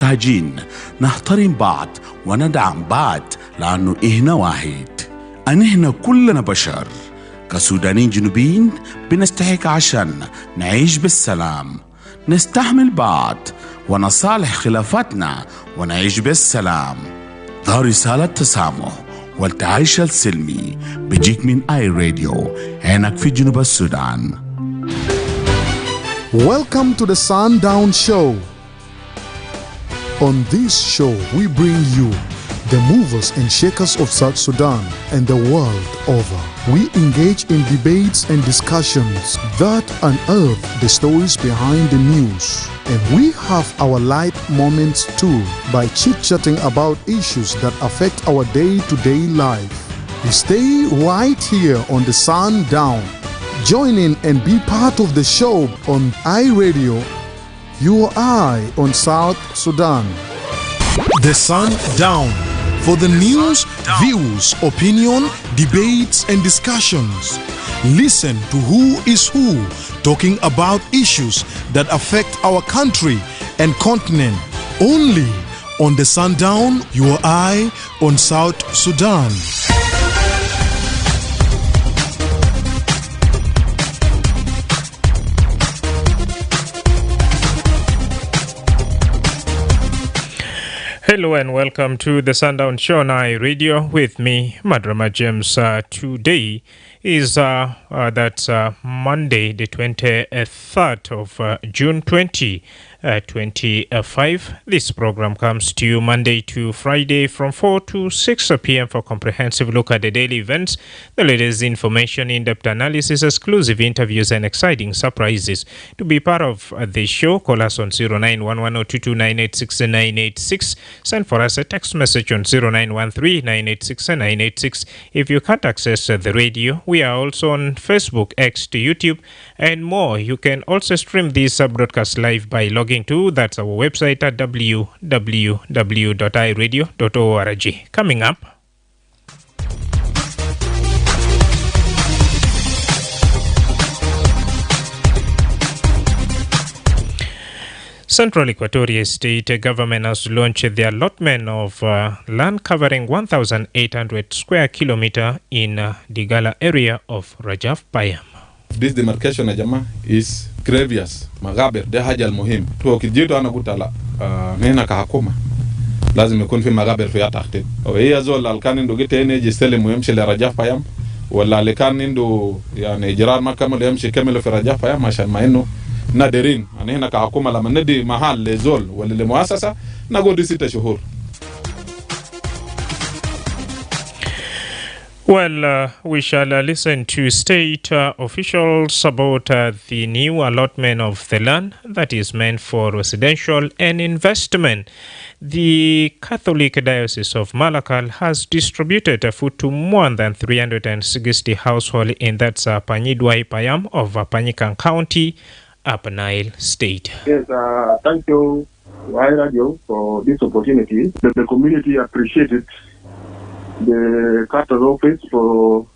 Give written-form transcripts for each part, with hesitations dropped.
محتاجين نحترم بعض وندعم بعض لأنه إحنا واحد. إحنا كلنا بشر كسودانيين جنوبيين بنستحق عشان نعيش بالسلام، نستحمل بعض ونصالح خلافاتنا ونعيش بالسلام. ده رسالة تسامح والتعايش السلمي بيجيك من اي راديو هناك في جنوب السودان. Welcome to the Sundown Show. On this show, we bring you the movers and shakers of South Sudan and the world over. We engage in debates and discussions that unearth the stories behind the news. And we have our light moments too by chit-chatting about issues that affect our day-to-day life. You stay right here on the Sundown. Join in and be part of the show on iRadio, your eye on South Sudan. The Sundown. For the news, views, opinion, debates, and discussions. Listen to who is who talking about issues that affect our country and continent. Only on the Sundown, your eye on South Sudan. Hello and welcome to the Sundown Show on Radio with me, Madrama James. Today is Monday, the 23rd of June 2025. This program comes to you Monday to Friday from 4 to 6 p.m. for comprehensive look at the daily events, the latest information, in-depth analysis, exclusive interviews, and exciting surprises. To be part of the show, call us on 0911-022-986-986. Send for us a text message on 0913-986-986. If you can't access the radio, we are also on Facebook, X to YouTube, and more. You can also stream this broadcast live by logging to that's our website at www.iradio.org. Coming up, Central Equatoria State Government has launched the allotment of land covering 1,800 square kilometer in the Gala area of Rajaf Payam. This demarcation ya jamaa is grievous. Magaber de haja almuhim. Tu kijito anakuta la nena kahakuma. Lazim يكون في magaber في تحت. وهي زول الكان عنده جت هنا يستلم ويمشي لرجاف فيام ولا اللي كان عنده يعني إجرار ما كمل يمشي كمله في رجاف فيام عشان ما إنه نادرين. يعني هنا كحكومة لما ندي محل لزول ولا لمؤسسة نقول دي 6 شهور. Well, we shall listen to state officials about the new allotment of the land that is meant for residential and investment. The Catholic Diocese of Malakal has distributed food to more than 360 households in that Panyidwai Payam of Panikan County, Upper Nile State. Yes, thank you, Radio, for this opportunity. The community appreciated the Carter's office for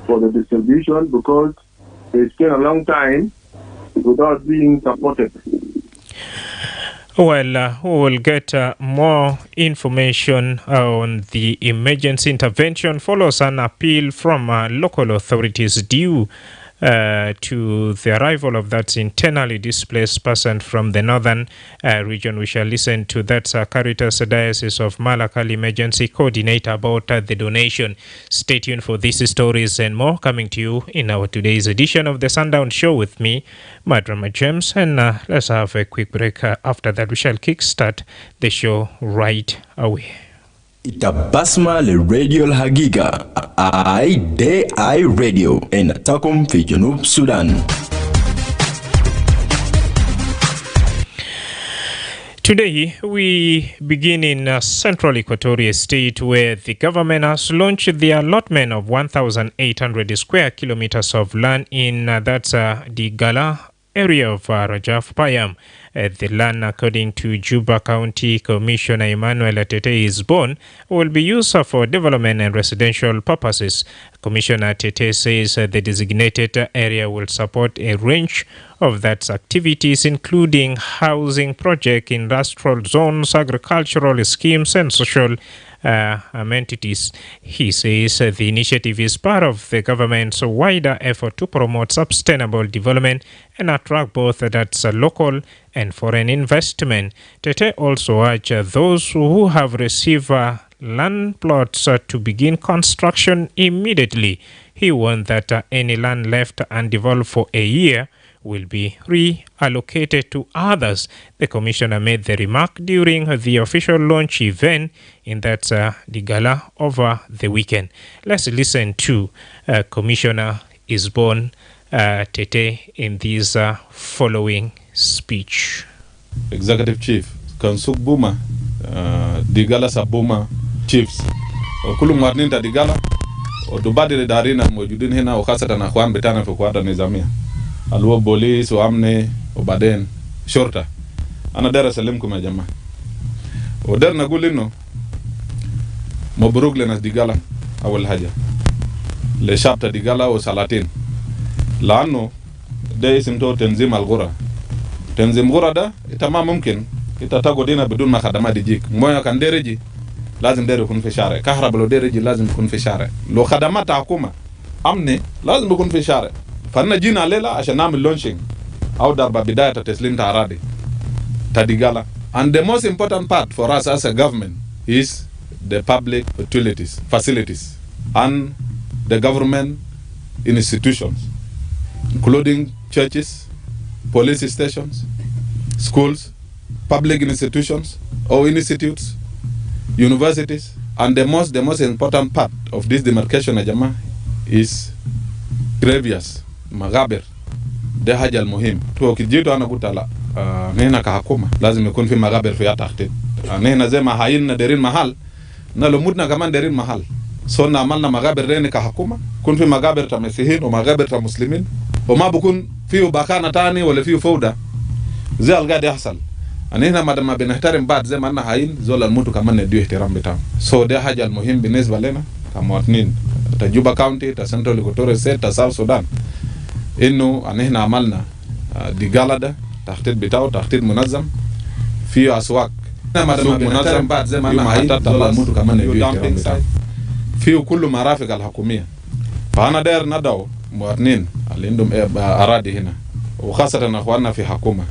the distribution because they spent a long time without being supported. Well, we will get more information on the emergency intervention follows an appeal from local authorities due to the arrival of that internally displaced person from the northern region. We shall listen to that Caritas Diocese of Malakal emergency coordinator about the donation. Stay tuned for these stories and more coming to you in our today's edition of the Sundown Show with me, Madrama James. And let's have a quick break. After that, we shall kickstart the show right away. Itabasma le radio Hagiga I radio in Takum fi Junub Sudan. Today, we begin in Central Equatoria State, where the government has launched the allotment of 1,800 square kilometers of land in the Gala area of Rajaf Payam. The land, according to Juba County Commissioner Emmanuel Tete Isbon, will be used for development and residential purposes. Commissioner Tete says the designated area will support a range of that activities, including housing project, industrial zones, agricultural schemes, and social amenities. He says the initiative is part of the government's wider effort to promote sustainable development and attract both that's local and foreign investment. Tete also urged those who have received land plots to begin construction immediately. He warned that any land left undeveloped for a year will be reallocated to others. The commissioner made the remark during the official launch event in that the gala over the weekend. Let's listen to Commissioner Isbon Tete in this following speech. Executive Chief Kansuk Buma Digala Sabuma Chiefs Kulu Marninta Digala Odubadi Darina Mojudin Hena Okasata na Juan Betana Fukwata Nizamia Alwa Bolis o Amne o Baden Shorta Ana Dara Salim kuma jamaa Odar Nagulino Mobruk Lenas Digala Awal Haja Le Shabta Digala o Salatin Lano De isimto Tenzim Al-Ghura Tenzim Ghura da itama mumkin itatago dina bidun makhadama dijik moya kan dereji lazim dere kun fi share kahraba lo dereji lazim kun fi share lo khadama ta hukuma amne lazim kun fi share fanna jina lela ashan namil launching au darba bidaya ta teslim ta aradi tadigala. And the most important part for us as a government is the public utilities facilities and the government institutions, including churches, police stations, schools, public institutions or institutes, universities, and the most important part of this demarcation ajama is previous magaber de haja almuhim to kijitu anakutala nena kahakuma lazima ikun fi magaber fi ataqtid nena zema hayina derin mahal na lo mudna kama derin mahal so na amalna magaber rene kahakuma kun fi magaber ta masihin o magaber ta muslimin o ma bukun fi bakana tani wala fi fawda zai algadi yahsal anina madama binahtarim baad zema anna hayin zola almutu kama ndio ihtiram bitam so de haja almuhim binisba lena kama watnin ta Juba County ta Central Equatorial State ta South Sudan انه احنا عملنا دي جلده تخطيط بتاعه تخطيط منظم في اسواق سوق منظم بعد زي ما انا حطيت الموضوع كمان في كل مرافق الحكوميه. فانا داير ندعو مواطنين اللي عندهم اراضي هنا وخاصه اخواننا في حكومه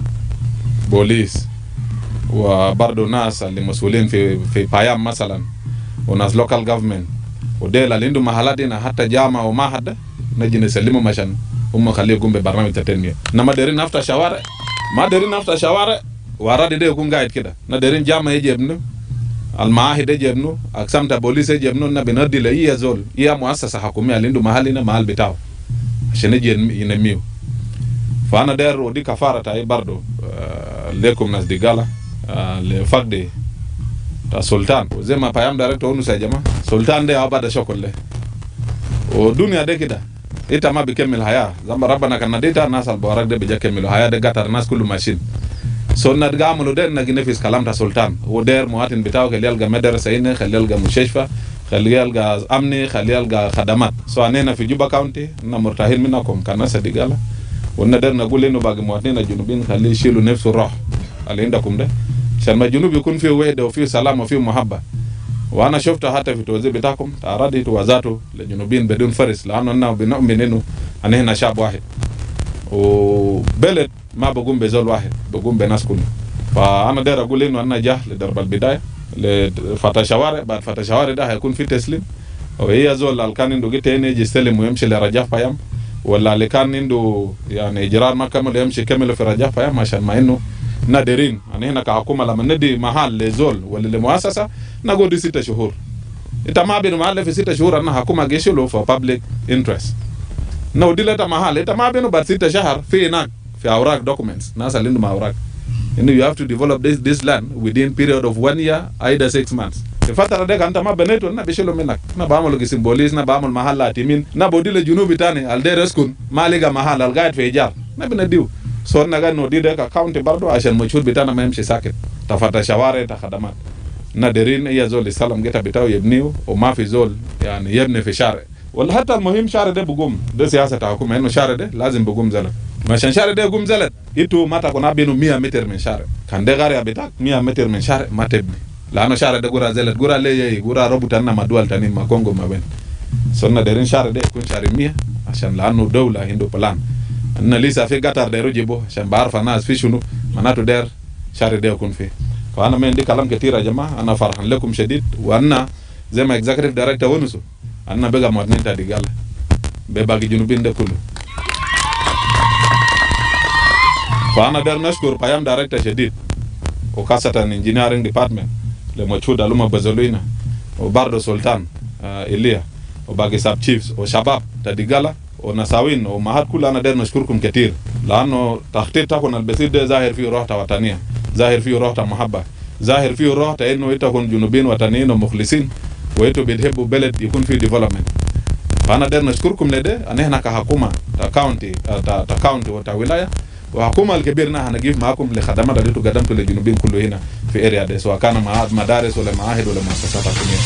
بوليس وبرضه ناس اللي مسؤولين في بايام مثلا وناس لوكال جوفمنت وديل اللي عندهم محلات هنا حتى جامعه وما حدا نجي نسلمه مشان هم خليه يقوم ببرنامج التنميه. انما دايرين نفتح شوارع ما دايرين نفتح شوارع واراد ده يكون قاعد كده نديرين جامعه يجي ابنه المعاهد يجي ابنه اقسام بوليس يجي ابنه ان بنودي له زول هي مؤسسه حكوميه اللي عنده محلنا محل بتاعه عشان يجي ينميه. فانا داير ودي كفاره تاعي برضه لكم ناس ديغالا لفقد تا سلطان وزي ما بايام دايركتور ونس يا جماعه سلطان ده ابدا شكل له ودنيا ده كده إنت ما بيكمل حياة زمان ربنا كان نديتها الناس البوارق ده بيجا كملوا حياة ده قطر الناس كله ماشين سو نتقاملوا ده نجي كلام تا سلطان ودير مواطن بتاعه خليه يلقى مدرسة هنا خليه يلقى مستشفى خليه يلقى أمني خليه يلقى خدمات سو أننا في جوبا كاونتي مرتاحين منكم كناس ديغالا وندير نقول إنه باقي مواطنين الجنوبيين خليه يشيلوا نفسه الروح اللي عندكم ده عشان ما الجنوب يكون فيه وحدة وفيه سلام وفيه محبة. وانا شفت حتى في توزيع بتاعكم تعرضي توازاتوا للجنوبيين بدون فرس لانه انا بنؤمن انه ان هنا شعب واحد وبلد ما بقوم بزول واحد بقوم بناس كله. فانا داير اقول انه انا جاه لضرب البدايه لفتح شوارع بعد فتح شوارع ده هيكون في تسليم وهي زول اللي كان عنده تاني يجي يستلم ويمشي لرجاء فيام ولا اللي كان عنده يعني اجرار ما كمل يمشي كمل في رجاء فيام عشان ما انه نادرين يعني هنا كحكومه لما ندي محل لزول ولا لمؤسسه نقول دي 6 شهور انت ما بين محل في 6 شهور انا حكومه جيشلو for public interest نو دي لتا محل انت ما بينه بعد 6 شهر في هناك في اوراق documents ناس اللي عندهم اوراق انه you have to develop this land within period of 1 year either 6 months. الفتره دي انت ما بنيته انا بيشلو منك انا بعمل قسم بوليس انا بعمل محل اتمين انا بودي للجنوب تاني الدير اسكن ما لقى محل القاعد في ايجار ما بنديو so naga no dida ka county bardo ashan mashhur bitana ma yamshi sakit tafata shaware ta khadamat na derin iya zol salam geta bitaw yebniu o ma fi zol yani yebni fi share wala hatta almuhim share de bugum de siyasa ta hukuma ino share de lazim bugum zalat mashan share de gum zalat itu mata kona binu 100 meter min share kan de gari abitak 100 meter min share matebni lano share de gura zalat gura leye gura robutan na madwal tanin makongo maben sonna derin share de kun share 100 ashan lano dawla hindu plan anna lisa fi gatar de rojibo shan barfa nas fi shunu manatu der share de kun fi فأنا من دي كلام كتير يا جماعة أنا فرحان لكم شديد وأنا زي ما executive director ونسو أنا بقى مدنين تادي قال بباقي جنوبين ده كله فأنا دار نشكر قيام director شديد وخاصة engineering department لمجهود علوم بزلوينا وباردو سلطان إليا وباقي sub chiefs وشباب تادي قال ونساوين ومهات كل أنا دار نشكركم كتير لأنه تخطيط تكون البسيط ده ظاهر فيه روح وطنية ظاهر فيه روح محبة ظاهر فيه روح انه يكون جنوبين وطنيين ومخلصين ويتو بيحبوا بلد يكون فيه ديفلوبمنت فانا داير نشكركم لده ان احنا كحكومه كاونتي كاونتي وتولايه وحكومه الكبيرنا هنجيب معاكم لخدمات اللي قدمتوا للجنوبين كله هنا في اريا ده سواء كان مدارس ولا معاهد ولا مؤسسات حكوميه.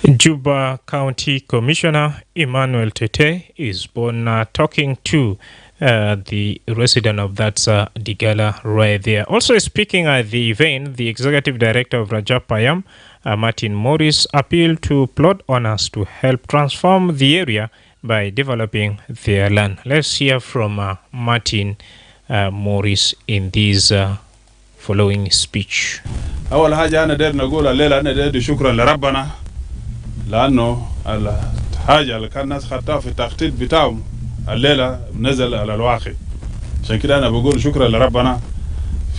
Juba County Commissioner Emmanuel Tete is talking to the resident of that Digala right there. Also speaking at the event, the Executive Director of Rajab Payam, Martin Morris, appealed to plot owners to help transform the area by developing their land. Let's hear from Martin Morris in this following speech. أول حاجة أنا داير نقول الليلة أنا داير شكرا لربنا لأنه الحاجة اللي كان الناس خدتها في التخطيط بتاعهم الليلة نزل على الواقع. عشان كده أنا بقول شكرا لربنا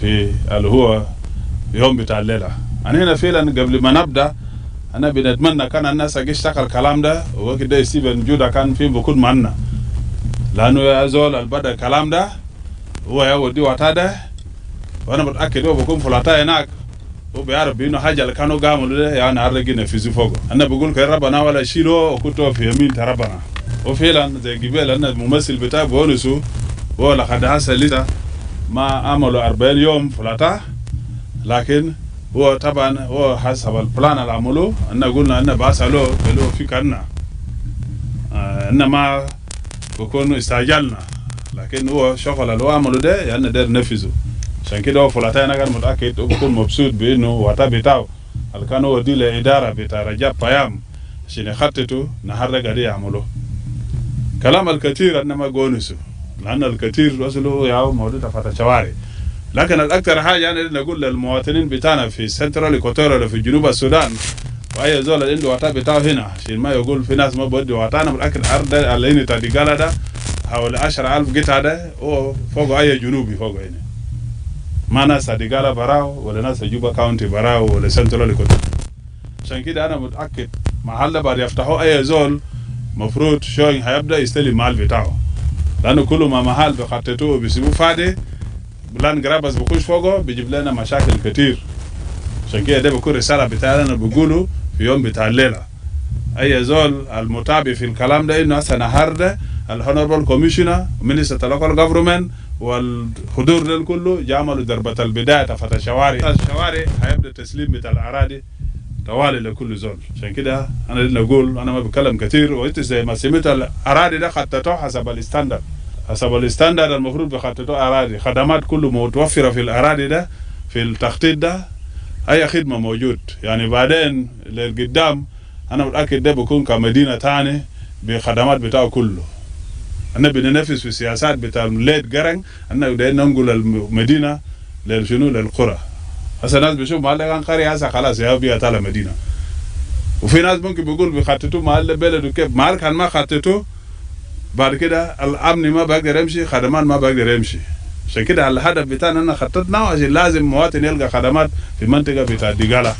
في اللي هو يوم بتاع الليلة. أنا هنا فعلا قبل ما نبدأ أنا بنتمنى كان الناس يشتغل الكلام ده وكده ستيفن جودا كان فيه بكون معنا لأنه يزول البدأ الكلام ده هو يودي وطاده وأنا متأكد هو بكون فلاتاه هناك وبيعرف بينه حاجة اللي كانوا قاموا ده يعني عرقنا في زفوقه. أنا بقول كربنا ولا شيله وكتوا في يمين تربنا. وفعلا زي قبل أن الممثل بتاع بونسو هو لقد حصل لسه ما عملوا 40 يوم فلاته لكن هو طبعا هو حسب البلان اللي عملوه أن قلنا أن باسلو قالوا في كنا أن ما بكون استعجلنا لكن هو شغل اللي عملوا ده يعني ده نفذه. عشان كده هو فلاتة أنا كان متأكد وبكون مبسوط بإنه وقتها بتاعه اللي كانوا ودي لإدارة بتاع رجاب بيام عشان يخططوا نهار قاعد يعملوه. كلام الكثير أنما قونسوا لأن الكثير وصلوا ياو موجود تفات شوارع لكن الأكثر حاجة أنا نقول للمواطنين بتاعنا في سنترال إكواتوريا في جنوب السودان وأي زول اللي عنده وقتها بتاعه هنا عشان ما يقول في ناس ما بدي وقتها أنا متأكد أرض اللي تدقالة ده حوالي 10,000 قطعة ده وفوق أي جنوبي فوق هنا. ما ناس ديغالا براو ولا ناس جوبا كاونتي براو ولا سنترال كوتو. عشان كده انا متاكد محل بعد يفتحوا اي زول مفروض شوين هيبدا يستلم مال بتاعه لانه كل ما محل بخططوه بيسيبوه فاضي بلان جرابس بكوش فوقه بيجيب لنا مشاكل كتير. عشان كده ده بكون رساله بتاعنا بقوله في يوم بتاع الليله اي زول المتابع في الكلام ده انه هسه نهارده الهونربل كوميشنر مينستر لوكال جفرمنت والحضور ده كله جعملوا ضربة البداية تفت الشوارع هيبدأ تسليم بتاع الأراضي طوالي لكل زول. عشان كده أنا اللي نقول أنا ما بتكلم كتير وإنت زي ما سمعت الأراضي ده خططوه حسب الستاندرد المفروض بخططوه أراضي خدمات كله متوفرة في الأراضي ده في التخطيط ده أي خدمة موجود يعني بعدين للقدام أنا متأكد ده بيكون كمدينة تاني بخدمات بتاعه كله. أنا بننافس في السياسات بتاع ليد قرن أنا بدأنا ننقل المدينة للشنو للقرى. هسه ناس بيشوف محل كان قرية هسه خلاص يا بيها تلا مدينة. وفي ناس ممكن بيقول بيخططوا محل بلد وكيف محل كان ما خططوا بعد كده الأمن ما بقدر يمشي خدمات ما بقدر يمشي. عشان كده الهدف بتاعنا أنا خططنا عشان لازم مواطن يلقى خدمات في منطقة بتاع ديغالا.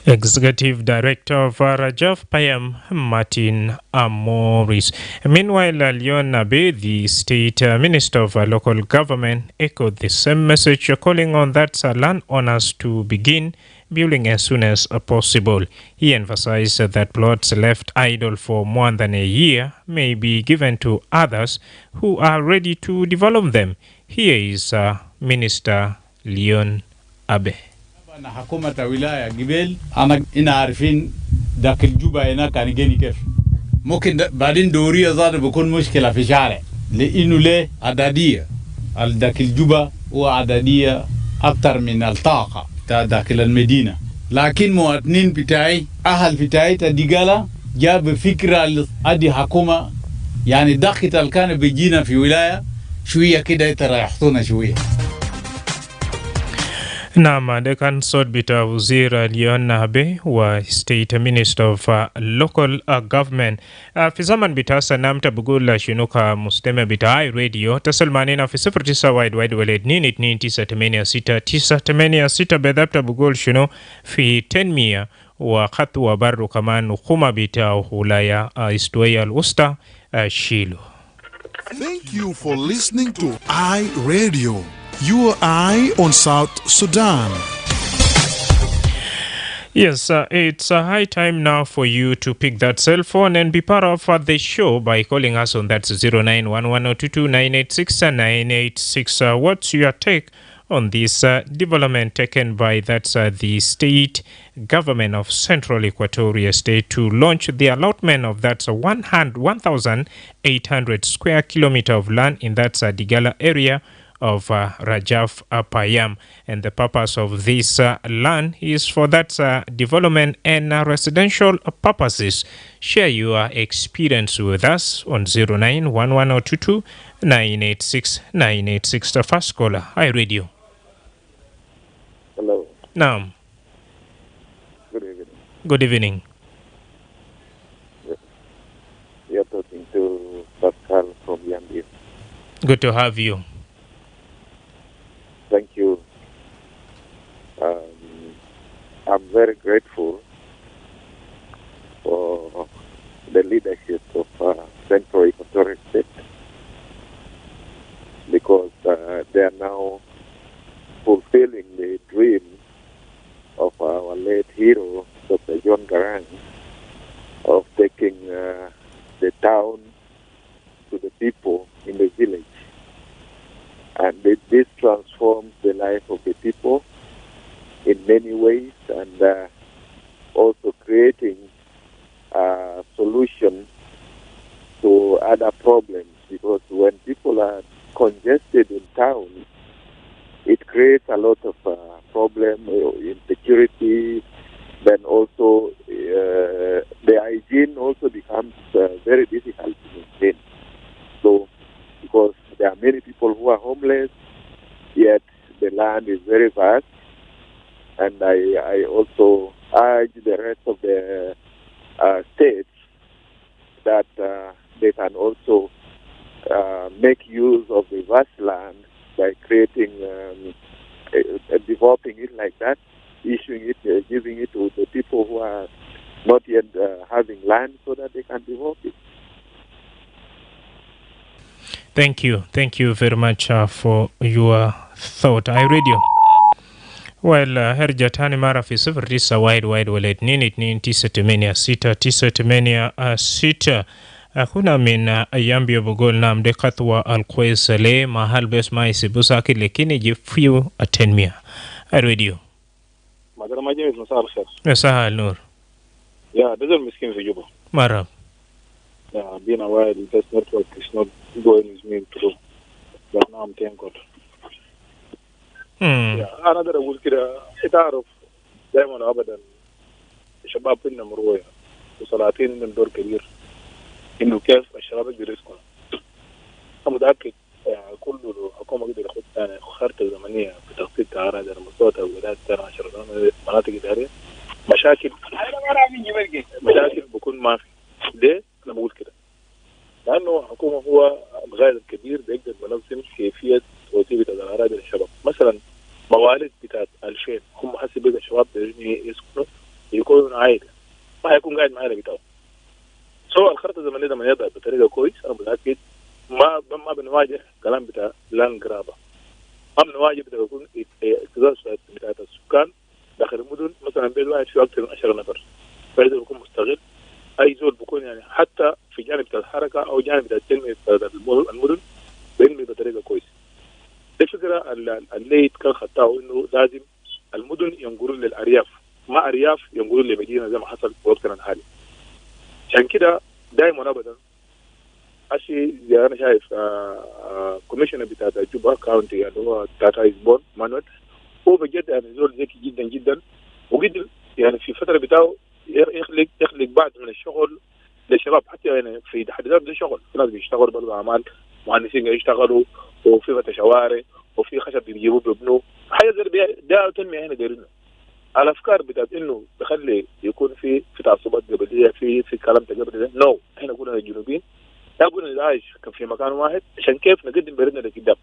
Executive Director of Rajaf Payam, Martin Morris. Meanwhile, Leon Nabe, the State Minister of Local Government, echoed the same message, calling on that landowners to begin building as soon as possible. He emphasized that plots left idle for more than a year may be given to others who are ready to develop them. Here is Minister Leon Abe. na حكومة ولاية قبل أنا إن عارفين ذاك الجوبة هنا كان جاني كيف ممكن بعدين دورية زاد بكون مشكلة في شارع لأنه له عددية ذاك الجوبة هو عددية أكثر من الطاقة داخل المدينة لكن مواطنين بتاعي أهل بتاعي تدقالة جاب فكرة هذه حكومة يعني ضغط كان بيجينا في ولاية شوية كده ترى يحطونا شوية. Naam, the consort bita Wazir Leon Nabe wa State Minister of Local Government. Fi zaman bita sanamta bugula shinuka musteme bita radio tasalmani na fi 09 wide walid ninit 986 bedapta bugul shino fi 10 wa khatu wa barru kaman khuma bita hulaya istuaya al-usta Shilo. Thank you for listening to iRadio. Your eye on South Sudan. Yes, it's a high time now for you to pick that cell phone and be part of the show by calling us on that 0911-022-986. What's your take on this development taken by the state government of Central Equatoria State to launch the allotment of 1,800 square kilometer of land in that Digala area of Rajaf Payam, and the purpose of this land is for that development and residential purposes. Share your experience with us on 0911-022-986. The first caller, Hi Radio. Hello. Naam. Good evening. Good evening. You're talking to Pascal from Yambia. Good to have you. Thank you. I'm very grateful for the leadership of Central Equatorial State because they are now fulfilling the dream of our late hero, Dr. John Garang, of taking the town to the people in the village. And this transforms the life of the people in many ways, and also creating a solution to other problems. Because when people are congested in towns, it creates a lot of problem, insecurity. Then also the hygiene also becomes very difficult to maintain. So, because there are many people who are homeless, yet the land is very vast. And I also urge the rest of the states that they can also make use of the vast land by creating, developing it like that, issuing it, giving it to the people who are not yet having land so that they can develop it. Thank you very much for your thought. I read you. Well, herjatani mara fi 09 wide walid ninit 986 kuna min yambia bugol nam de katwa al-Kwais le mahal bes maisi busaki lekini jifiu atenmia. I read you. Madrama James مساء الخير. مساء النور. Yeah, this is Miskin في جوبا. Marab. Yeah, been a while. This network is not going with me through. But now I'm thank God. Yeah, أنا أقدر أقول كده تعرف دائما أبدا الشباب فينا مروية وصلاتين عندهم دور كبير إنه كيف الشباب يقدر يسكن. أنا متأكد كل حكومة قدر ياخد خارطة زمنية في تخطيط تعرض المستوى ولايات 10 مناطق إدارية مشاكل بكون ما في. ليه؟ أنا بقول كده لأنه الحكومة هو الغاية الكبير بيقدر بنظم كيفية توزيع الأراضي للشباب. مثلا موالد بتاعت 2000 هم حسب بقى الشباب بيجوا يسكنوا معانا بتاعه. سو الخريطه الزمنيه ده من يضع بطريقه كويس انا متاكد ما بنواجه كلام بتاع لان قرابه. ما بنواجه بتكون اكتظاظ بتاع السكان داخل المدن مثلا بيت واحد فيه اكثر من 10 نفر. فاذا بيكون مستغل اي زول بيكون يعني حتى في جانب بتاع الحركه او جانب بتاع التنميه بتاع المدن بينمي بطريقه كويسه. دي الفكره اللي كان خدتها انه لازم المدن ينقلون للارياف، ما ارياف ينقلون لمدينه زي ما حصل في وقتنا الحالي. عشان كده دائما ابدا اشي زي انا شايف كوميشنر بتاع جوبا كاونتي اللي هو تاتا ايزبون مانويل هو بجد يعني زول ذكي جدا جدا وقدر يعني في فتره بتاعه يخلق بعض من الشغل للشباب حتى يعني في حد ذاته ده شغل. في ناس بيشتغلوا برضه اعمال مهندسين يشتغلوا وفي فتح شوارع وفي خشب بيجيبوه بيبنوه حاجه زي ده تنميه هنا دايرينها. الافكار بتاعت انه تخلي يكون في تعصبات قبليه في كلام تقبل ده نو. احنا كلنا الجنوبيين لابد نعيش في مكان واحد عشان كيف نقدم بلدنا لقدام.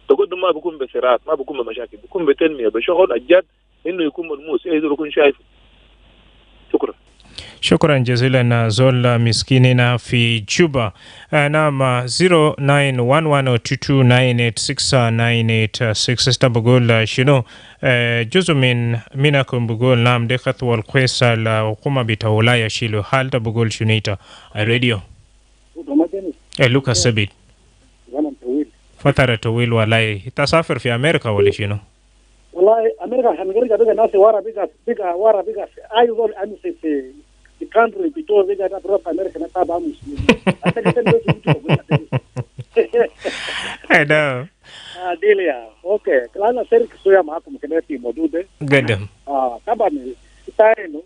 تقدم ما بيكون بصراعات ما بيكون بمشاكل بيكون بتنميه بشغل الجاد انه يكون ملموس اي زول يكون شايفه. شكرا. شكرا جزيلا زول مسكيننا في جوبا. نعم 091122986986 بقول شنو جزء منكم بقول نعم دي خطوة الكويسة لحكومة بتولاية شيلو حال بقول شنيتا الراديو لوكا سبيت فترة طويل والله تسافر في أمريكا ولا شنو؟ والله أمريكا هنرجع بقى ناس ورا بقى أيضا أمس في country بتوع بقى ده بروح أمريكا نتابع مسلمين. هذا. ديليا أوكي كلنا شارك شوية معكم كده في موضوع ده. قدم. طبعا تاينو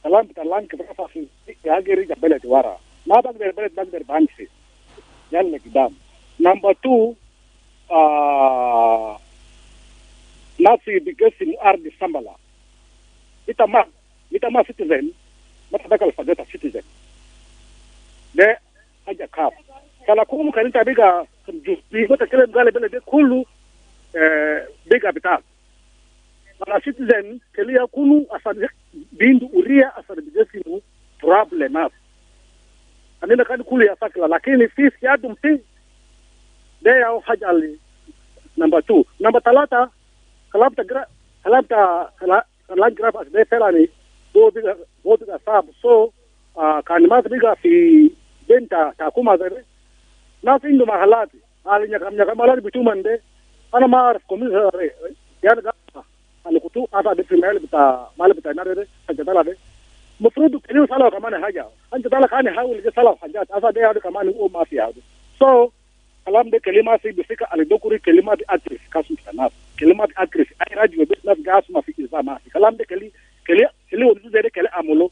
كلام كلام كده في هاجري بلد ورا ما بقدر بمشي يلا قدام. نمبر 2 nasi bigesi ni ardhi sambala itama citizen matadaka alfajata citizen de haja kaf kala kumu kanita biga jubi mata kile mgale bele de kulu biga bita ala citizen kelia kunu asad bindu uria asad bigesi mu problemas anina kan kulu ya sakla lakini fisi yadum ti de ya haja ali number 2 number 3 كلام جراف أسباب فلاني هو بيجا صعب سو كلمات بيجا في بنتا تاكوما زي ناس عنده محلات على نجام محلات بتومن ده أنا ما أعرف كمية يعني أنا كتو أنا في مال بتاع نار ده حاجة ده مفروض كلمة سلام كمان حاجة أنت تلا كان يحاول يجي سلام حاجات أصلا ده هذا كمان هو ما في هذا so كلام ده كلمة سي بفكر على دكتور كلمات أدرس كاسم الناس كلمات أدرس أي راديو بس ناس جالس ما في إزامة كلام ده كلي ودو ده كلي أمولو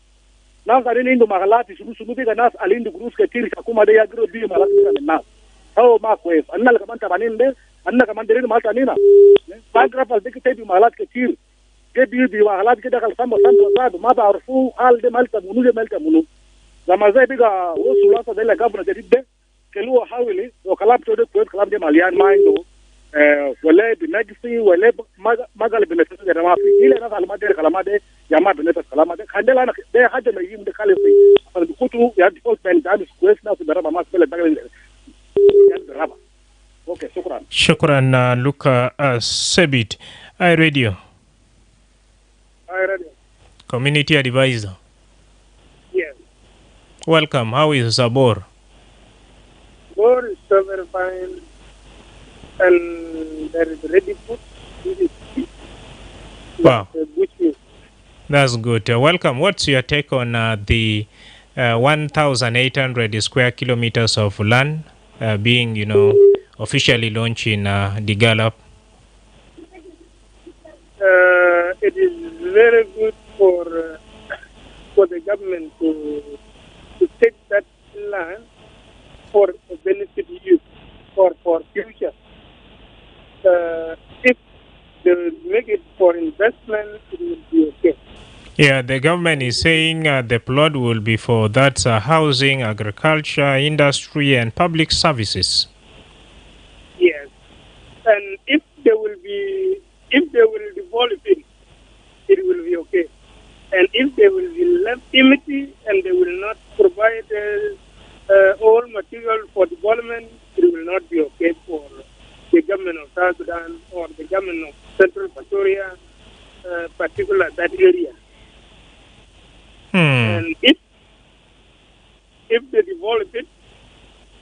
ناس على عنده مغلات شنو بيجا ناس على عنده جروس كتير كأكوما ده يجرو بيه مغلات من الناس هو ما كويس أنا كمان تبانين ده أنا كمان درين ما تانينا باغراف الدك تبي مغلات كتير كبير مغلات كده كالسامو صاد ما بعرفوا حال ده مالته منو لما زي بيجا وصلوا ده لقابنا جديد ده كلو حاولي وكلام تودي كلام ده مليان ما عنده ولا بنجسي ولا ما قال بنفس ده ما في إلا ناس على ما ده كلام ده يا ما بنفس كلام ده خلينا أنا ده حاجة ما يجيب ده خالص فالكتو يا ديفولت بين تعرف كويس ناس برا ما سبلا ده يعني برا أوكي شكرا لوكا سبيت اي راديو community advisor. Yes. Welcome. How is Sabor? Sabor is so very fine. And there is ready food. Wow. That's good. Welcome. What's your take on the 1,800 square kilometers of land being, officially launched in the Gallup? It is very good for the government to take that land for benefit use for future. If they make it for investment, it will be okay. Yeah, the government is saying the plot will be for that housing, agriculture, industry, and public services. Yes, and if they will develop it, it will be okay. And if they will be left empty and they will not provide all material for development, it will not be okay for the government of South Sudan or the government of Central Equatoria, particular that area. And if they develop it,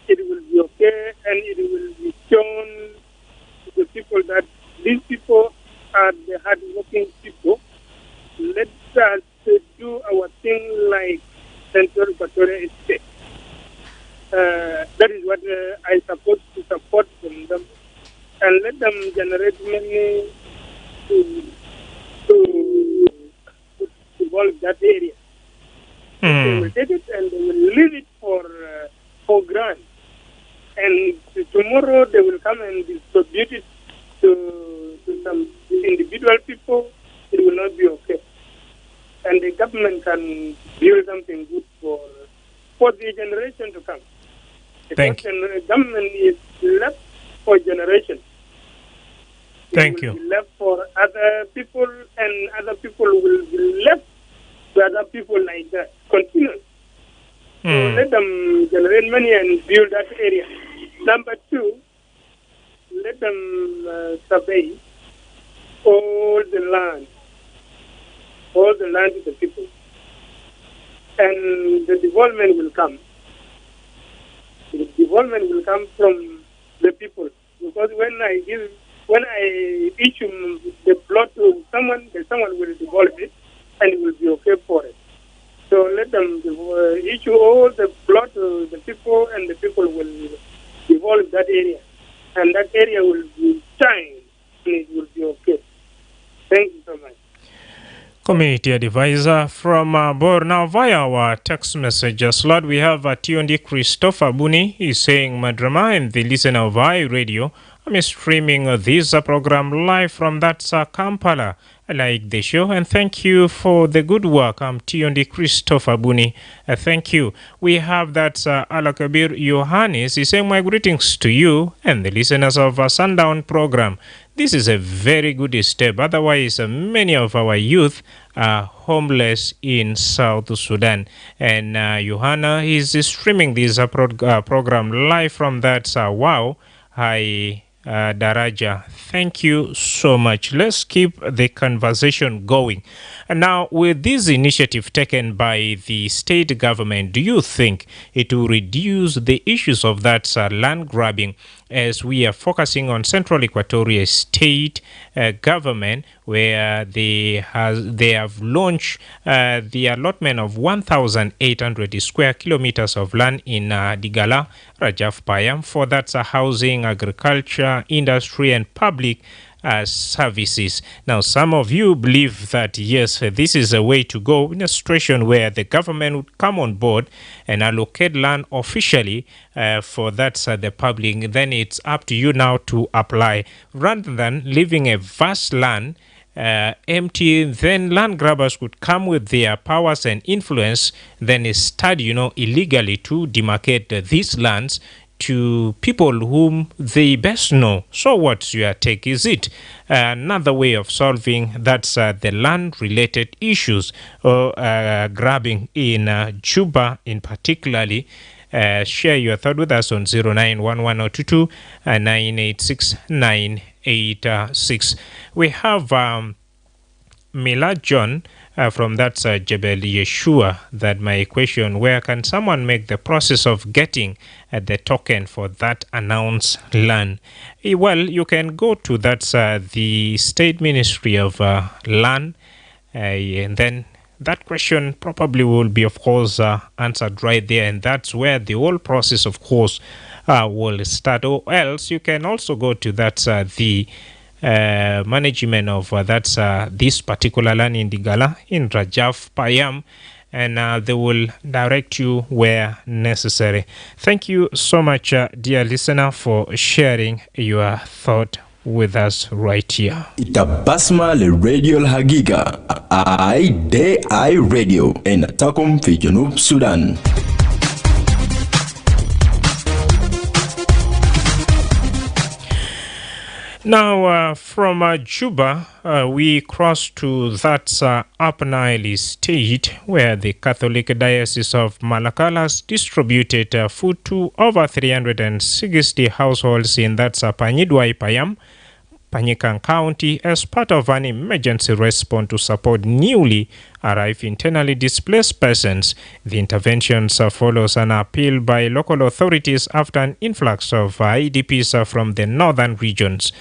it will be okay, and it will be shown to the people that these people are the hard-working people. Let us do our thing like Central Equatoria State. That is what I supposed to support from them, and let them generate money to develop that area. They will take it and they will leave it for grant. And tomorrow they will come and distribute it to some individual people. It will not be okay. And the government can build something good for the generation to come. Thank you. The government is left for generation. Thank It will you. be left for other people, and other people will be left to other people like that. Continue. So let them generate money and build that area. Number two, let them survey all the land to the people, and the development will come. The development will come from the people, because when I issue the plot to someone, someone will develop it, and it will be okay for it. So let them issue all the plot to the people, and the people will develop that area, and that area will be shine, and it will be okay. Thank you so much. Community advisor from Bor. Now via our text messages, Lord, we have Tiondi Christopher Buni. He's saying, Madrama and the listener of iRadio, I'm streaming this program live from that Kampala. I like the show and thank you for the good work. I'm Tiondi Christopher Buni. Thank you. We have that Alakabir Yohannes. He's saying, my greetings to you and the listeners of Sundown program. This is a very good step. Otherwise, many of our youth are homeless in South Sudan. And Johanna is streaming this program live from that Wow High Daraja. Thank you so much. Let's keep the conversation going. And now, with this initiative taken by the state government, do you think it will reduce the issues of that land grabbing, as we are focusing on Central Equatoria State government, where they have launched the allotment of 1,800 square kilometers of land in Digala, Rajaf Payam, for that's housing, agriculture, industry, and public services. Now, some of you believe that, yes, this is a way to go in a situation where the government would come on board and allocate land officially for that the public. Then it's up to you now to apply, rather than leaving a vast land empty. Then land grabbers could come with their powers and influence, then start, illegally to demarcate these lands to people whom they best know. So what's your take? Is it another way of solving that's the land-related issues or grabbing in Juba in particularly? Share your thought with us on 091122 986 986. We have Mila John from that Jebel Yeshua, that my question, where can someone make the process of getting the token for that announced land? Well, you can go to that the State Ministry of Land, and then that question probably will be, of course, answered right there, and that's where the whole process, of course, will start. Or else you can also go to that the management of this particular land in Digala in Rajaf Payam, and they will direct you where necessary. Thank you so much, dear listener, for sharing your thought with us right here. Itabasma le radio Hagiga I radio en Takum fi Junub Sudan. Now, from Juba, we cross to that Upper Nile state where the Catholic Diocese of Malakal has distributed food to over 360 households in that Panyidwai Payam, Panikan County as part of an emergency response to support newly arrived internally displaced persons. The interventions follows an appeal by local authorities after an influx of IDPs from the northern regions.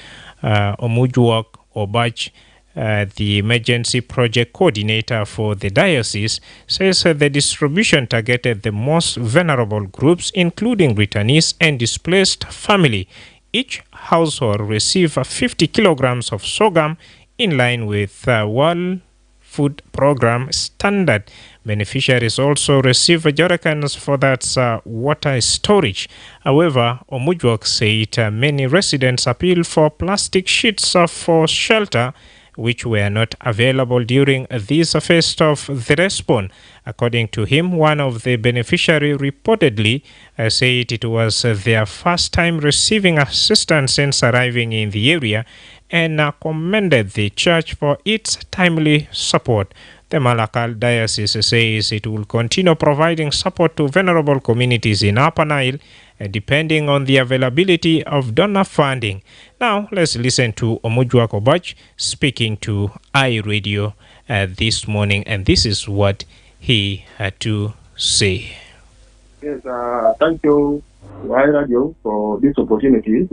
Omujuak Obach, the emergency project coordinator for the diocese, says the distribution targeted the most vulnerable groups, including returnees and displaced family. Each household received 50 kilograms of sorghum in line with World Food Program standard. Beneficiaries also receive jerrycans for that water storage. However, Omujwak said many residents appeal for plastic sheets for shelter, which were not available during this phase of the response. According to him, one of the beneficiaries reportedly said it was their first time receiving assistance since arriving in the area and commended the church for its timely support. The Malakal Diocese says it will continue providing support to vulnerable communities in Upper Nile, depending on the availability of donor funding. Now, let's listen to Omujwak Obach speaking to iRadio this morning, and this is what he had to say. Yes, thank you, iRadio, for this opportunity.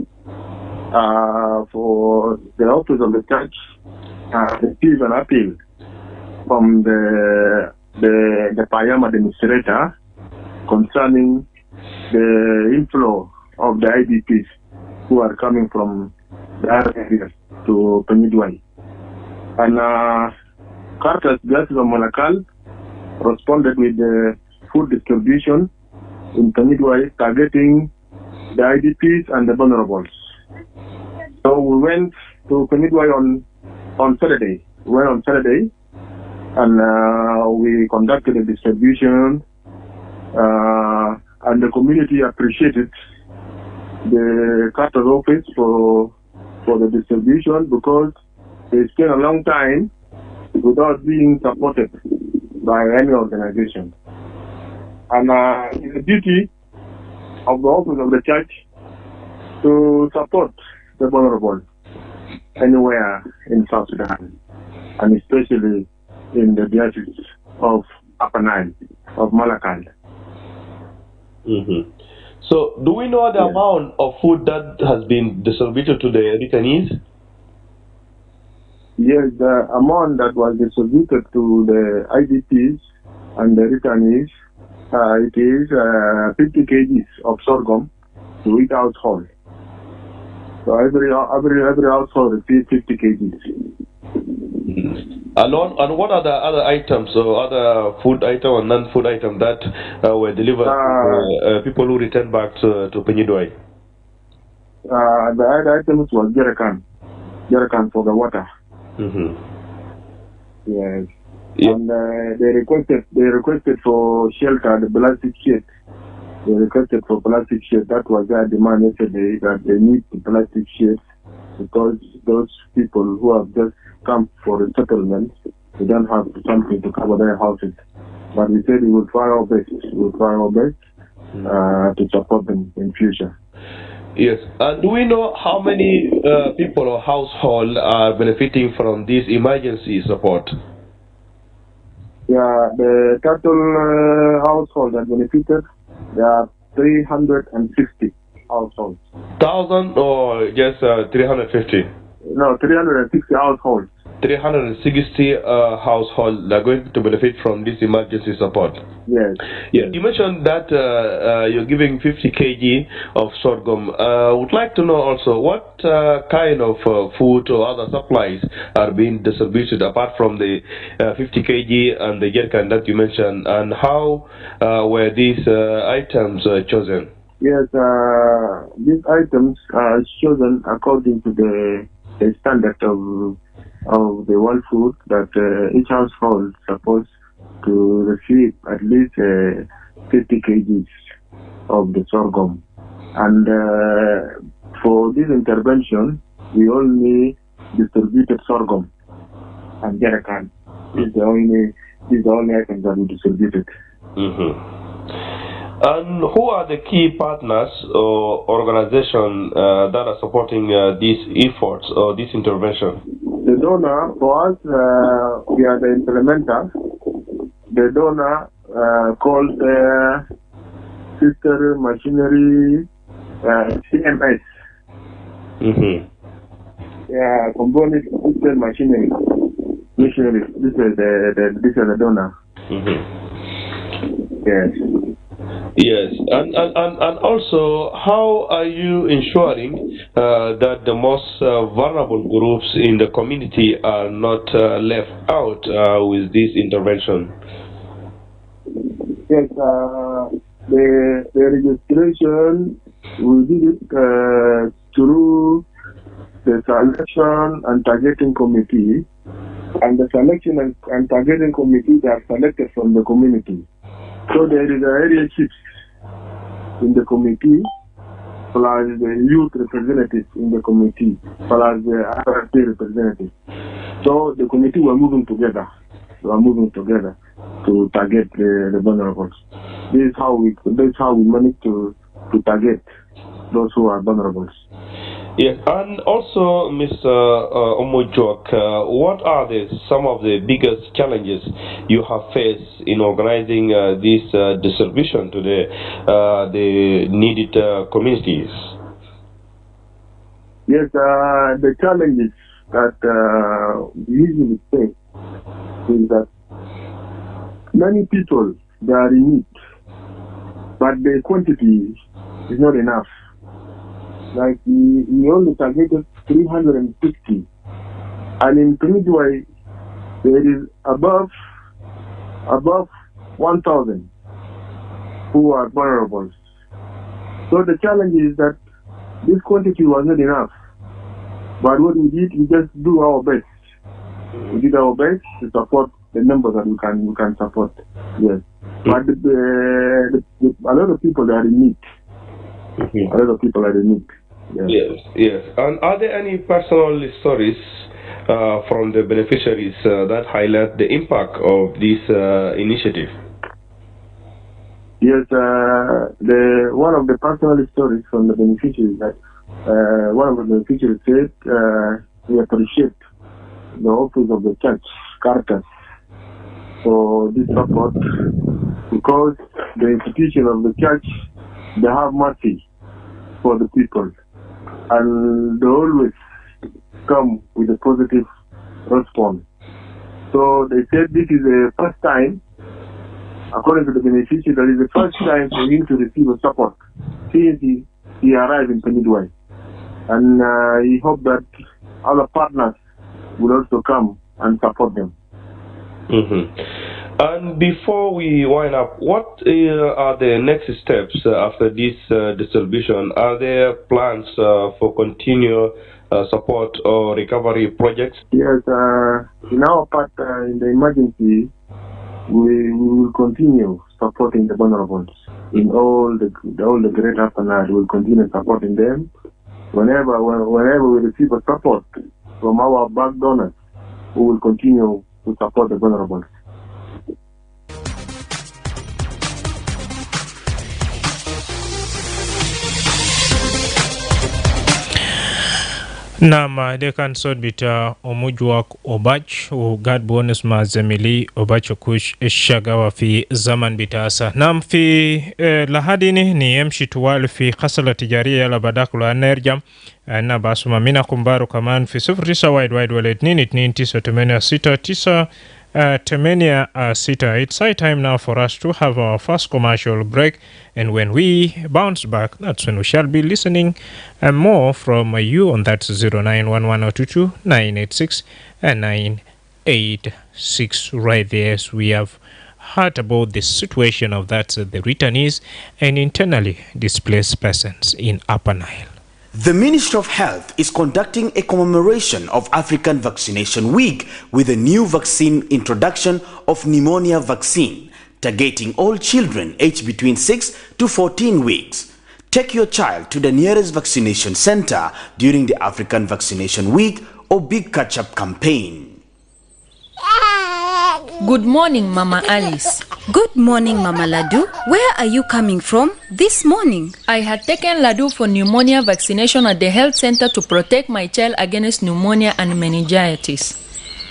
For the office of the church, receive an appeal from the Payam administrator concerning the inflow of the IDPs who are coming from the other areas to Panyidwai. And Carter's Diocese of Malakal responded with the food distribution in Panyidwai targeting the IDPs and the vulnerables. So we went to Panyidwai on Saturday. We went on Saturday and we conducted a distribution and the community appreciated the Carter's office for the distribution because they spent a long time without being supported by any organization. And it's the duty of the office of the church to support the vulnerable anywhere in South Sudan, and especially in the diocese of Upper Nile, of Malakal. Mm-hmm. So, do we know the amount of food that has been distributed to the returnees? Yes, the amount that was distributed to the IDPs and the returnees, it is 50 kgs of sorghum to each household. So every household receives 50 kgs. And what are the other items, or other food item or non-food item that were delivered to people who returned back to Panyidwai? The other items was jerrycan for the water. Mm-hmm. Yes. Yeah. And they requested for shelter, the plastic sheet. They requested for plastic sheet. That was their demand yesterday, that they need the plastic sheet because those people who have just come for a settlement, they don't have something to cover their houses. But we said we will try our best. We will try our best to support them in future. Yes. And do we know how many people or household are benefiting from this emergency support? Yeah, the total household that benefited, there are 360 households. 1,000 or just 350? No, 360 households. 360 households are going to benefit from this emergency support. Yes. Yeah. You mentioned that you're giving 50 kg of sorghum. Would like to know also what kind of food or other supplies are being distributed apart from the 50 kg and the jerrycan that you mentioned, and how were these items chosen? Yes, these items are chosen according to the standard of the World Food, that each household is supposed to receive at least 50 kgs of the sorghum. And for this intervention, we only distributed sorghum and jerrycan. This is the only items that we distributed. And who are the key partners or organizations that are supporting these efforts or this intervention? The donor for us, we are the implementer. The donor called Sister Machinery CMS. Yeah, component Sister Machinery. This is the donor. Yes. Yes, and also, how are you ensuring that the most vulnerable groups in the community are not left out with this intervention? Yes, the registration, we did it through the selection and targeting committee, and the selection and targeting committee are selected from the community. So there is an area chiefs in the committee, plus the youth representatives in the committee, plus the RRT representatives. So the committee were moving together. We are moving together to target the vulnerables. This is how we manage to target those who are vulnerable. Yes, and also, Mr. Omojok, what are some of the biggest challenges you have faced in organizing this distribution to the needed communities? Yes, the challenges that we usually face is that many people, they are in need, but the quantity is not enough. Like we only targeted 360, and in Midway there is above 1,000 who are vulnerable. So the challenge is that this quantity was not enough. But what we did, we just do our best. We did our best to support the number that we can support. Yes, but a lot of people are in need. A lot of people are in need. Yes. And are there any personal stories from the beneficiaries that highlight the impact of this initiative? Yes, one of the personal stories from the beneficiaries that one of the beneficiaries said we appreciate the office of the church, Caritas, for this support, because the institution of the church, they have mercy for the people, and they always come with a positive response. So they said this is the first time, according to the beneficiary, that is the first time for him to receive a support since he arrived in Midway. And he hoped that other partners will also come and support them. And before we wind up, what are the next steps after this distribution? Are there plans for continued support or recovery projects? Yes, in our part, in the emergency, we will continue supporting the vulnerables in all the great Afanad. We will continue supporting them. Whenever we receive a support from our back donors, we will continue to support the vulnerables. Nam de kan sod bita omujwak obach u gad bonus ma zemili obach kush shagawa fi zaman bitasa nam fi lahadini ni yemshi tuwal fi khasala tijaria la badakula nerjam na basuma mina kumbaru kaman fi 09 wide wallet nini 9 Temenia Sita. It's high time now for us to have our first commercial break, and when we bounce back, that's when we shall be listening more from you on that 0911-022-986 and 986 right there. As we have heard about the situation of that the returnees and internally displaced persons in Upper Nile. The Ministry of Health is conducting a commemoration of African Vaccination Week with a new vaccine introduction of pneumonia vaccine, targeting all children aged between 6 to 14 weeks. Take your child to the nearest vaccination center during the African Vaccination Week or Big Catch-up campaign. Good morning, Mama Alice. Good morning, Mama Ladu. Where are you coming from this morning? I had taken Ladu for pneumonia vaccination at the health center to protect my child against pneumonia and meningitis.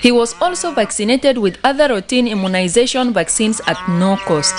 He was also vaccinated with other routine immunization vaccines at no cost.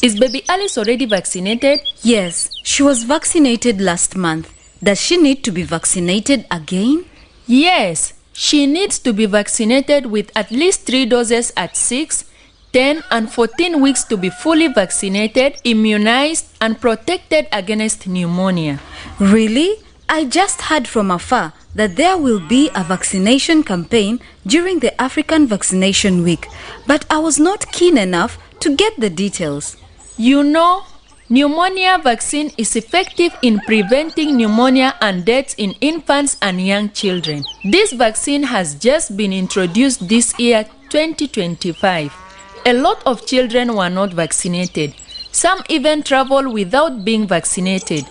Is baby Alice already vaccinated? Yes, she was vaccinated last month. Does she need to be vaccinated again? Yes, she needs to be vaccinated with at least 3 doses at 6, 10, and 14 weeks to be fully vaccinated, immunized, and protected against pneumonia. Really? I just heard from afar that there will be a vaccination campaign during the African Vaccination Week, but I was not keen enough to get the details. You know, pneumonia vaccine is effective in preventing pneumonia and deaths in infants and young children. This vaccine has just been introduced this year, 2025. A lot of children were not vaccinated. Some even travel without being vaccinated.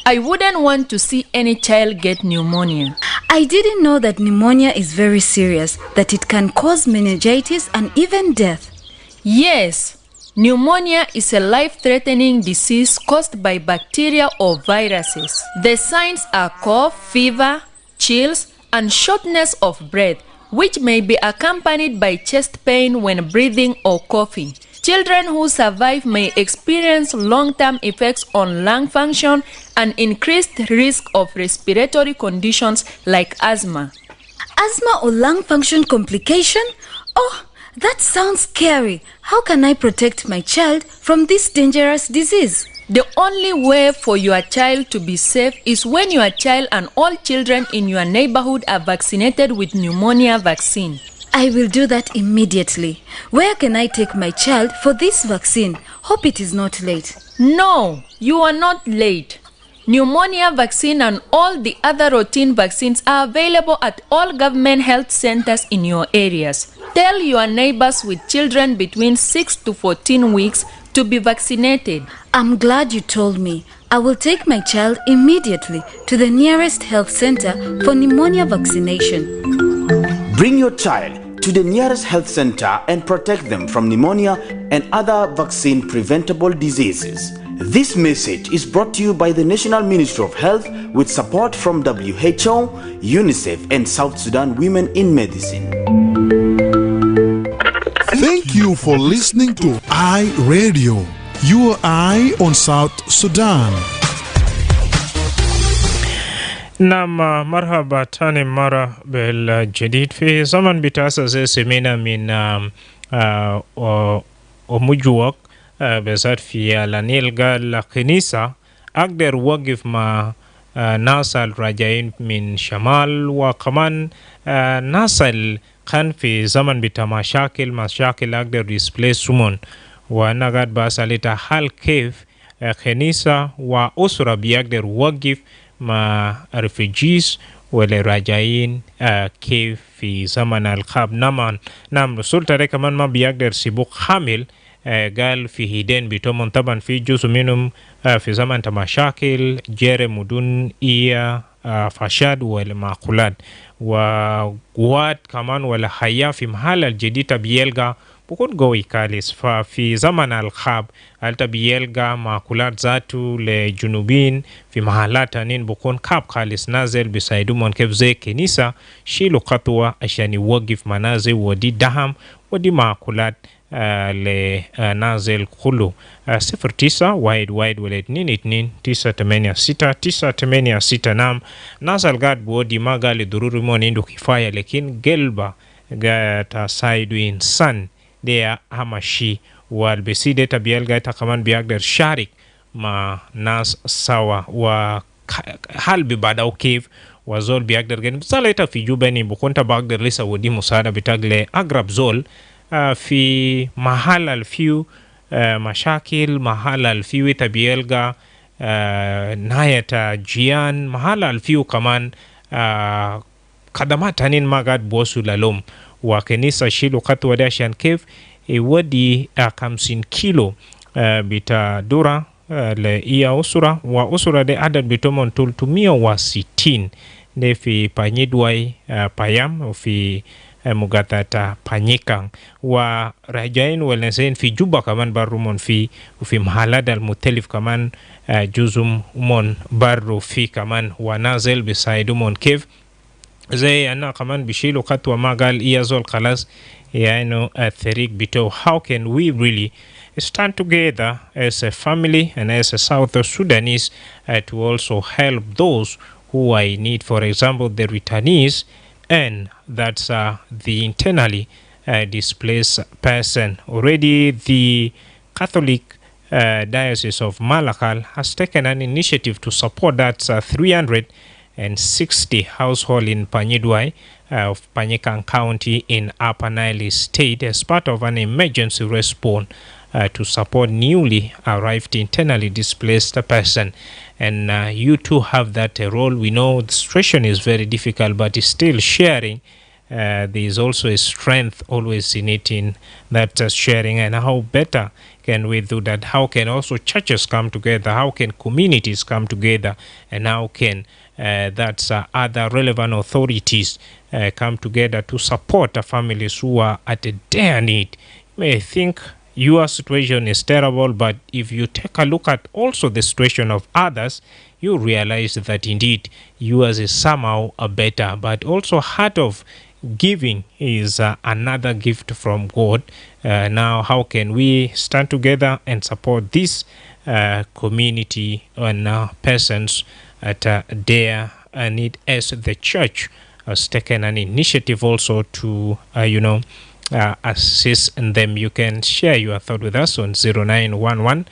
I wouldn't want to see any child get pneumonia. I didn't know that pneumonia is very serious, that it can cause meningitis and even death. Yes. Pneumonia is a life-threatening disease caused by bacteria or viruses. The signs are cough, fever, chills, and shortness of breath, which may be accompanied by chest pain when breathing or coughing. Children who survive may experience long-term effects on lung function and increased risk of respiratory conditions like asthma. Asthma or lung function complication? Oh, that sounds scary. How can I protect my child from this dangerous disease? The only way for your child to be safe is when your child and all children in your neighborhood are vaccinated with pneumonia vaccine. I will do that immediately. Where can I take my child for this vaccine? Hope it is not late. No, you are not late. Pneumonia vaccine and all the other routine vaccines are available at all government health centers in your areas. Tell your neighbors with children between 6 to 14 weeks to be vaccinated. I'm glad you told me. I will take my child immediately to the nearest health center for pneumonia vaccination. Bring your child to the nearest health center and protect them from pneumonia and other vaccine-preventable diseases. This message is brought to you by the National Ministry of Health with support from WHO, UNICEF, and South Sudan Women in Medicine. Thank you for listening to iRadio, your eye on South Sudan. نعم مرحبا تاني مرة بالجديد في زمن بتأسس سمينا من ومجوك بذات في النيل قال كنيسة أقدر وقف مع ناس الراجعين من شمال وكمان ناس كان في زمن بتاع مشاكل أقدر يسبليسمون وأنا قاعد بسألتها هل كيف كنيسة وأسرة بيقدر وقف مع ريفوجيز والراجعين كيف في زمن الخاب. نعم السلطة كمان ما بيقدر سبوق حامل قال في هيدين بيتومون طبعا في جزء منهم في زمن مشاكل جير مدن إيا فشاد والمعقولات وقوات كمان ولا حياة في محل الجديدة بيلقى بكون قوي كاليس. ففي زمن الخاب هل بيلقى معقولات ذاته لجنوبين في محلات تانين بكون كاب كاليس نازل بيساعدوهم كيف زي كنيسة شيلوا خطوة عشان يوقف منازل ودي دهم ودي معقولات لنازل كله 09 واحد ولا 22 986 نعم نازل قاد بودي ما قال ضروري مو عنده كفاية لكن قلبه قاعد سايدو إنسان ده أهم شيء والبسيدة تبيلقى كمان بيقدر شارك مع ناس سوا وهل ببعده كيف وزول بيقدر جن زالتا في جوبني بكون تبقدر لسه ودي مساعدة بتاعله أقرب زول في محل الفيو مشاكل محل الفيو تبيلقى نهاية جيان محل الفيو كمان خدمات تانين ما قاد بوسو للوم وكنيسة شيلو خطوة ده عشان كيف يودي 50 كيلو بتا دورة le iya usura wa usura de adad bitomon tul tumia wa sitin ne fi panyidwai payam fi mugatata panyikang wa rajain walensen fi juba kaman barumon fi mahalad al mutelif kaman juzum umon barru fi kaman wa nazel beside umon kev زي أنا كمان بشيلو خطوة ما قال إيازول خلاص يعني الثريق بتو. How can we really stand together as a family and as a South Sudanese to also help those who are in need, for example the returnees, and that's the internally displaced person. Already the Catholic Diocese of Malakal has taken an initiative to support that 360 household in Panyidwai of Panyikang County in Upper Nile State as part of an emergency response to support newly arrived internally displaced person. And you too have that role. We know the situation is very difficult, but it's still sharing. There is also a strength always in it, in that sharing. And how better can we do that? How can also churches come together? How can communities come together? And how can other relevant authorities come together to support the families who are at their need? You may think your situation is terrible, but if you take a look at also the situation of others, you realize that indeed yours is somehow better. But also heart of giving is another gift from God. Now how can we stand together and support this community and persons at their need, as the church has taken an initiative also to assist them? You can share your thought with us on 0911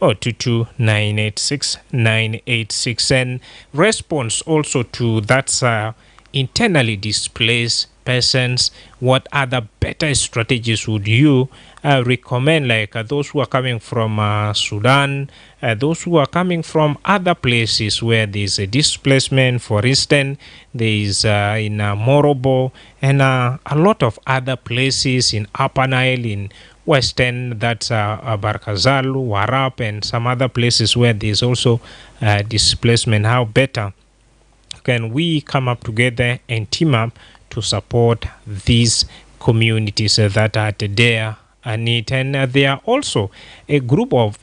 or 22986 and response also to that internally displaced persons. What other better strategies would you recommend, like those who are coming from Sudan, those who are coming from other places where there is a displacement? For instance, there is in Morobo and a lot of other places in Upper Nile, in Western, that's Barkazal, Warap, and some other places where there is also displacement. How better can we come up together and team up to support these communities that are there need? And there are also a group of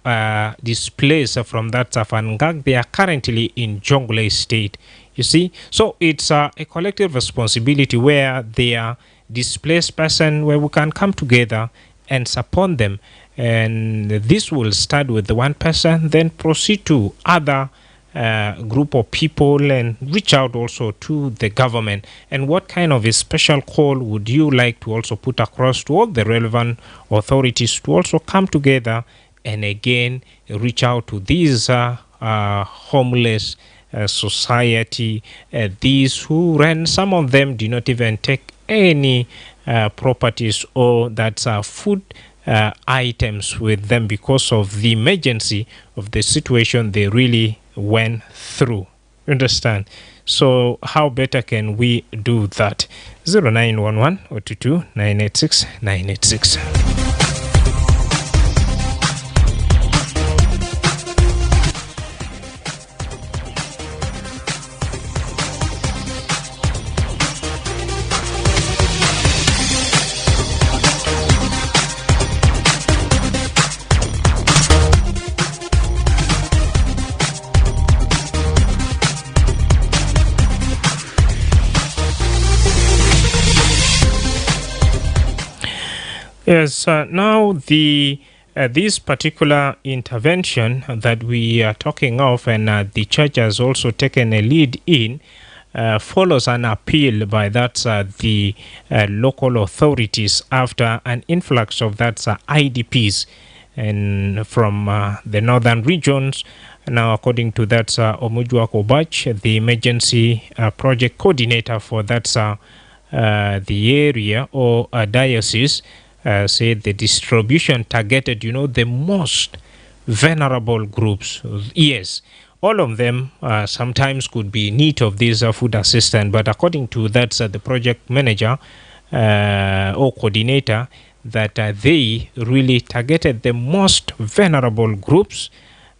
displaced from that Safangag. They are currently in Jonglei State, you see. So it's a collective responsibility where they are displaced person, where we can come together and support them. And this will start with the one person, then proceed to other group of people and reach out also to the government. And what kind of a special call would you like to also put across to all the relevant authorities to also come together and again reach out to these homeless society, these who run? Some of them do not even take any properties or that's food items with them because of the emergency of the situation they really went through. Understand? So how better can we do that? 0911 or 22986 986. Yes, now this particular intervention that we are talking of, and the church has also taken a lead in, follows an appeal by the local authorities after an influx of IDPs and from the northern regions. Now, according to Omujwa Kobach, the emergency project coordinator for the area or diocese, said the distribution targeted, the most vulnerable groups. Yes, all of them sometimes could be in need of this food assistance, but according to the project manager or coordinator, that they really targeted the most vulnerable groups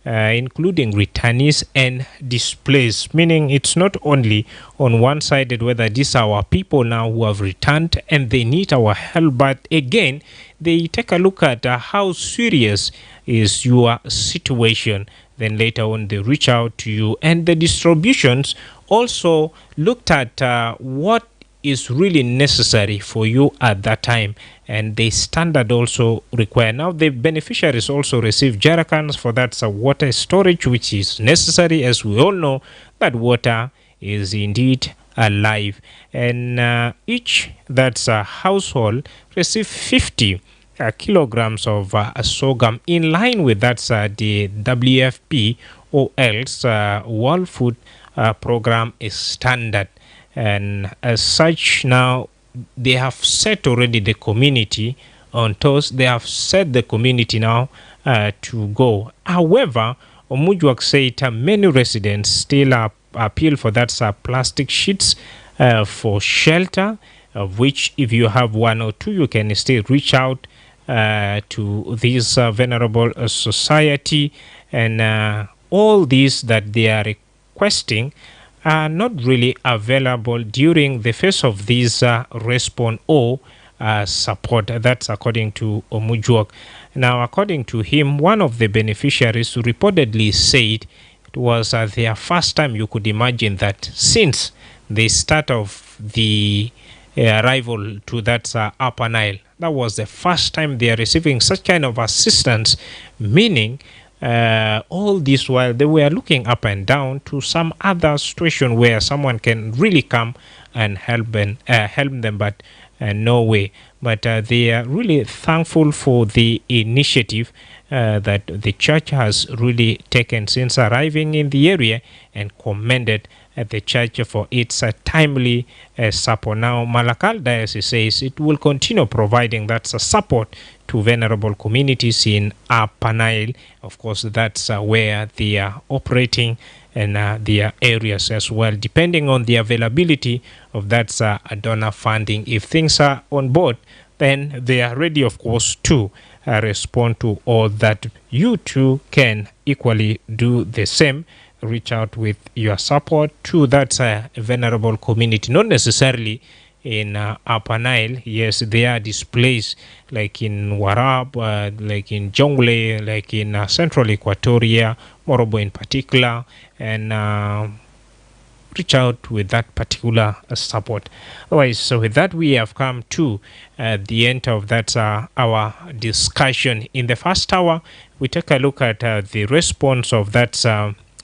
including returnees and displaced, meaning it's not only on one-sided whether these are our people now who have returned and they need our help, but again, they take a look at how serious is your situation. Then later on, they reach out to you, and the distributions also looked at what is really necessary for you at that time, and the standard also require. Now the beneficiaries also receive jerrycans for that water storage, which is necessary, as we all know that water is indeed alive, and each that's a household receive 50 kilograms of sorghum, in line with that's the WFP or else World Food Program is standard. And as such, now they have set already the community on toes. They have set the community now to go. However, Omujwak said many residents still appeal for that plastic sheets for shelter, of which if you have one or two, you can still reach out to this vulnerable society, and all these that they are requesting are not really available during the phase of this response or support. That's according to Omujwak. Now, according to him, one of the beneficiaries reportedly said it was their first time, you could imagine that, since the start of the arrival to that Upper Nile. That was the first time they are receiving such kind of assistance, meaning all this while they were looking up and down to some other situation where someone can really come and help them, but no way. But they are really thankful for the initiative that the church has really taken since arriving in the area, and commended the church for its timely support. Now, Malakal Diocese says it will continue providing that support to vulnerable communities in Upper Nile. Of course, that's where they are operating, and their areas as well, depending on the availability of that donor funding. If things are on board, then they are ready, of course, to respond to all that. You too can equally do the same. Reach out with your support to that vulnerable community, not necessarily in Upper Nile. Yes, they are displaced, like in Warab, like in Jonglei, like in Central Equatoria, Morobo in particular, and reach out with that particular support. Otherwise, so with that, we have come to the end of that our discussion. In the first hour, we take a look at the response of that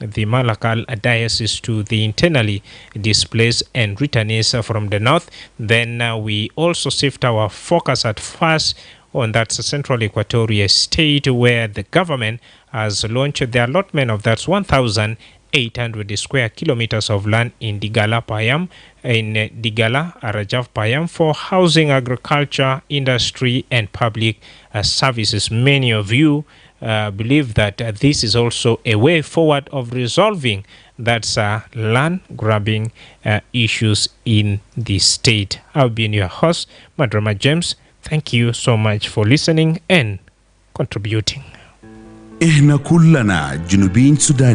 the Malakal Diocese to the internally displaced and returnees from the north. Then we also shift our focus at first on that Central Equatoria state, where the government has launched the allotment of that 1,800 square kilometers of land in Digala Payam, Rajaf Payam, for housing, agriculture, industry, and public services. Many of you believe that this is also a way forward of resolving that land grabbing issues in the state. I'll be your host, Madrama James. Thank you so much for listening and contributing. إحنا كلنا جنوبين سودان.